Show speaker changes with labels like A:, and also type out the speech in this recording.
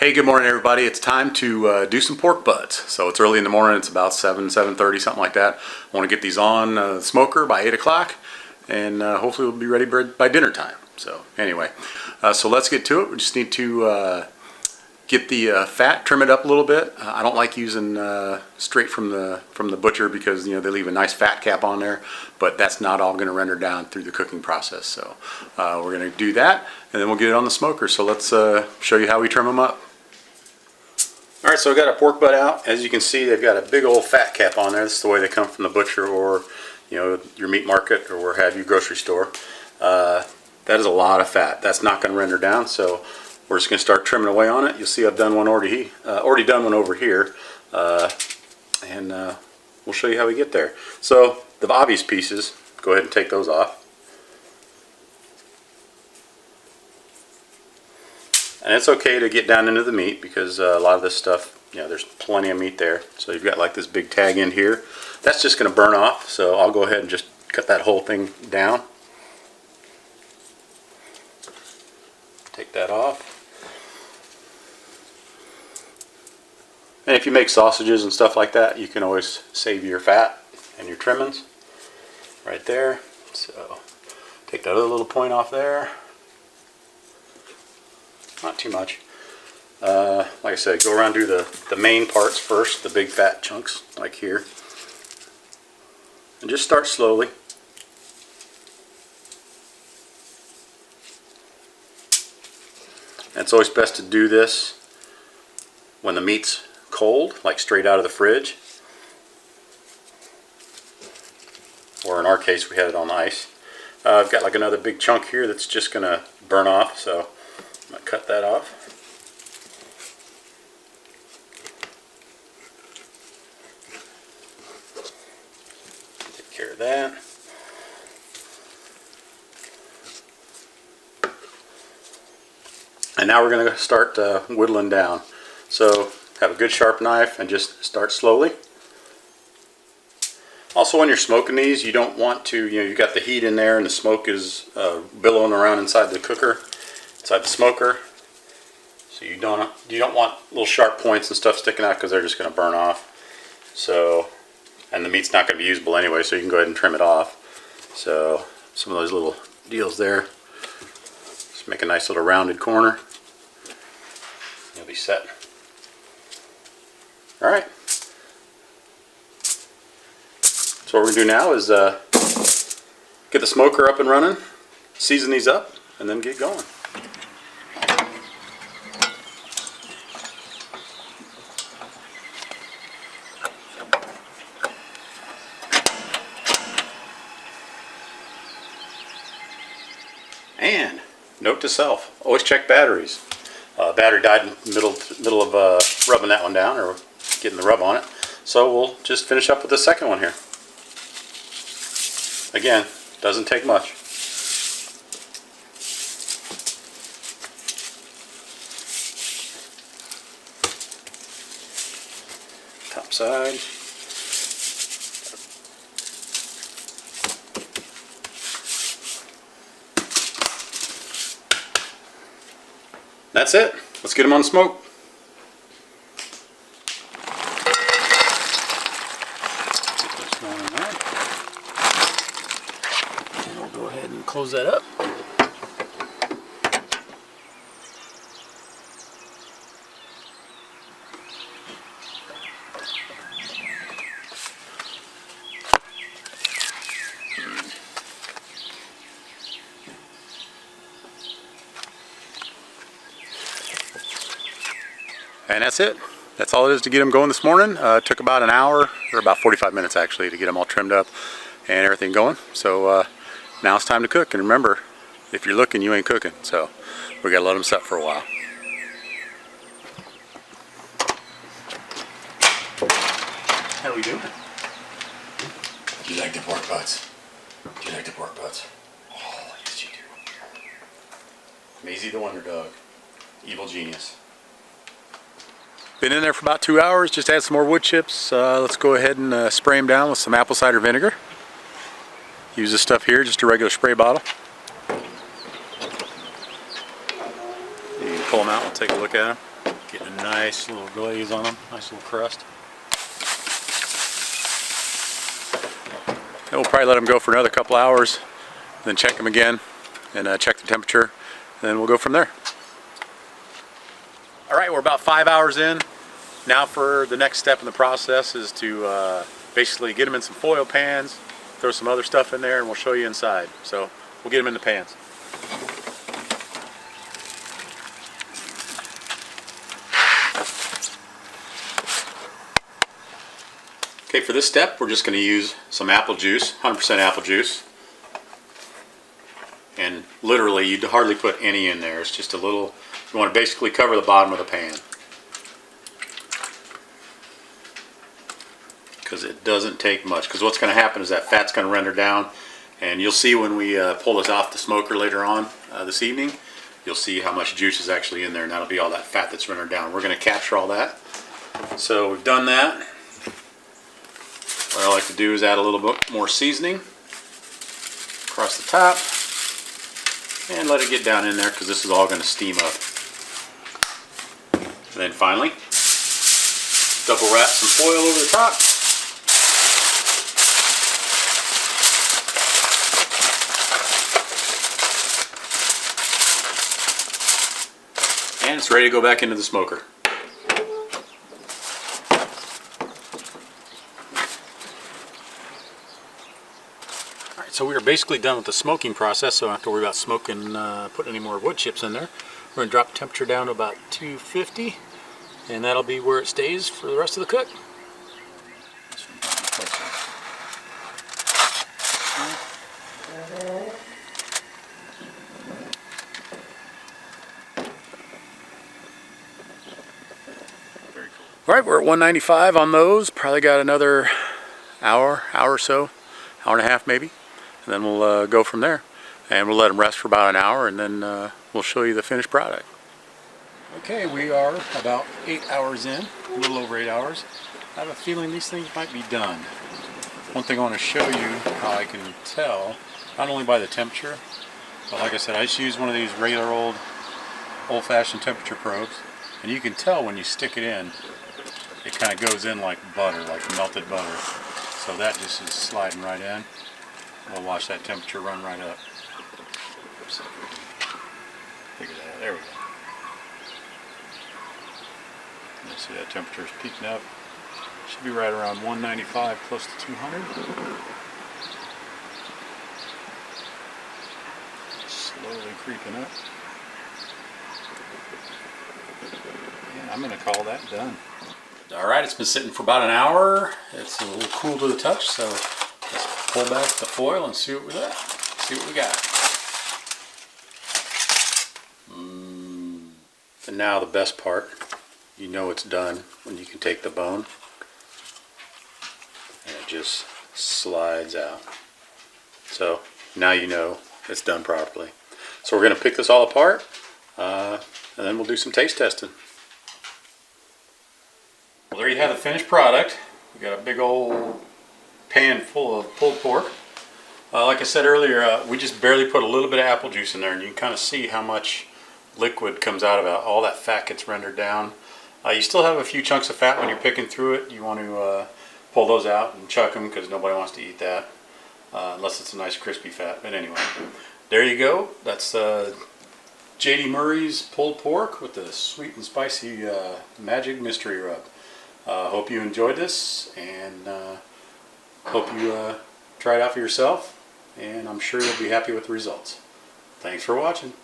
A: Hey, good morning everybody. It's time to do some pork butts. So it's early in the morning, it's about 7:30, something like that. I want to get these on the smoker by 8 o'clock and hopefully we'll be ready by dinner time. So anyway, so let's get to it. We just need to get the fat, trim it up a little bit. I don't like using straight from the butcher because they leave a nice fat cap on there, but that's not all going to render down through the cooking process. So we're going to do that and then we'll get it on the smoker. So let's show you how we trim them up. All right, so I got a pork butt out. As you can see, they've got a big old fat cap on there. This is the way they come from the butcher or your meat market or where have you grocery store. That is a lot of fat. That's not going to render down, so we're just going to start trimming away on it. You'll see I've done one already done one over here, and we'll show you how we get there. So the obvious pieces, go ahead and take those off. And it's okay to get down into the meat because a lot of this stuff, there's plenty of meat there. So you've got like this big tag in here. That's just going to burn off, so I'll go ahead and just cut that whole thing down. Take that off. And if you make sausages and stuff like that, you can always save your fat and your trimmings right there. So take that other little point off there. Not too much. Like I said, go around and do the main parts first, the big fat chunks like here. And just start slowly. And it's always best to do this when the meat's cold, like straight out of the fridge. Or in our case, we had it on ice. I've got like another big chunk here that's just going to burn off, so I'm going to cut that off. Take care of that. And now we're going to start whittling down. So have a good sharp knife and just start slowly. Also, when you're smoking these, you don't want to, you've got the heat in there and the smoke is billowing around inside the cooker, inside the smoker. So you don't want little sharp points and stuff sticking out because they're just going to burn off. So, and the meat's not going to be usable anyway, so you can go ahead and trim it off. So some of those little deals there. Just make a nice little rounded corner. You'll be set. All right. So what we're going to do now is get the smoker up and running, season these up, and then get going. And note to self, always check batteries. Battery died in the middle of rubbing that one down or getting the rub on it. So we'll just finish up with the second one here. Again, doesn't take much. Top side. That's it. Let's get them on smoke. And we'll go ahead and close that up. And that's it. That's all it is to get them going this morning. It took about an hour, or about 45 minutes actually, to get them all trimmed up and everything going. So now it's time to cook. And remember, if you're looking, you ain't cooking. So we gotta let them set for a while. How are we doing?
B: Do you like the pork butts? Do you like the pork butts? Oh, yes you do.
A: Maisie the Wonder Dog. Evil genius. Been in there for about 2 hours, just add some more wood chips. Let's go ahead and spray them down with some apple cider vinegar. Use this stuff here, just a regular spray bottle. You can pull them out, we'll take a look at them. Getting a nice little glaze on them, nice little crust. And we'll probably let them go for another couple hours, then check them again and check the temperature, and then we'll go from there. All right, we're about 5 hours in. Now for the next step in the process is to basically get them in some foil pans, throw some other stuff in there, and we'll show you inside. So we'll get them in the pans. Okay, for this step, we're just going to use some apple juice, 100% apple juice. And literally, you'd hardly put any in there. It's just a little, you want to basically cover the bottom of the pan. Because it doesn't take much. Because what's going to happen is that fat's going to render down. And you'll see when we pull this off the smoker later on this evening, you'll see how much juice is actually in there. And that'll be all that fat that's rendered down. We're going to capture all that. So we've done that. What I like to do is add a little bit more seasoning across the top. And let it get down in there because this is all going to steam up. And then finally, double wrap some foil over the top. And it's ready to go back into the smoker. Alright, so we are basically done with the smoking process, so I don't have to worry about smoking, putting any more wood chips in there. We're going to drop the temperature down to about 250, and that'll be where it stays for the rest of the cook. Alright, we're at 195 on those. Probably got another hour or so, hour and a half maybe. And then we'll go from there. And we'll let them rest for about an hour, and then we'll show you the finished product. Okay, we are about 8 hours in, a little over 8 hours. I have a feeling these things might be done. One thing I want to show you how I can tell, not only by the temperature, but like I said, I just use one of these regular old-fashioned temperature probes, and you can tell when you stick it in, it kind of goes in like butter, like melted butter. So that just is sliding right in. We'll watch that temperature run right up. Oops. Figure that out. There we go. You see that temperature is peaking up. Should be right around 195, close to 200. Slowly creeping up. And I'm going to call that done. Alright, it's been sitting for about an hour. It's a little cool to the touch, so let's pull back the foil and see what we got. And now the best part, you know it's done when you can take the bone and it just slides out. So now you know it's done properly. So we're going to pick this all apart and then we'll do some taste testing. Well, there you have the finished product. We got a big old pan full of pulled pork. Like I said earlier, we just barely put a little bit of apple juice in there, and you can kind of see how much liquid comes out of it. All that fat gets rendered down. You still have a few chunks of fat when you're picking through it. You want to pull those out and chuck them because nobody wants to eat that unless it's a nice crispy fat. But anyway, there you go. That's JDMury's pulled pork with the sweet and spicy magic mystery rub. Hope you enjoyed this, and hope you try it out for yourself, and I'm sure you'll be happy with the results. Thanks for watching.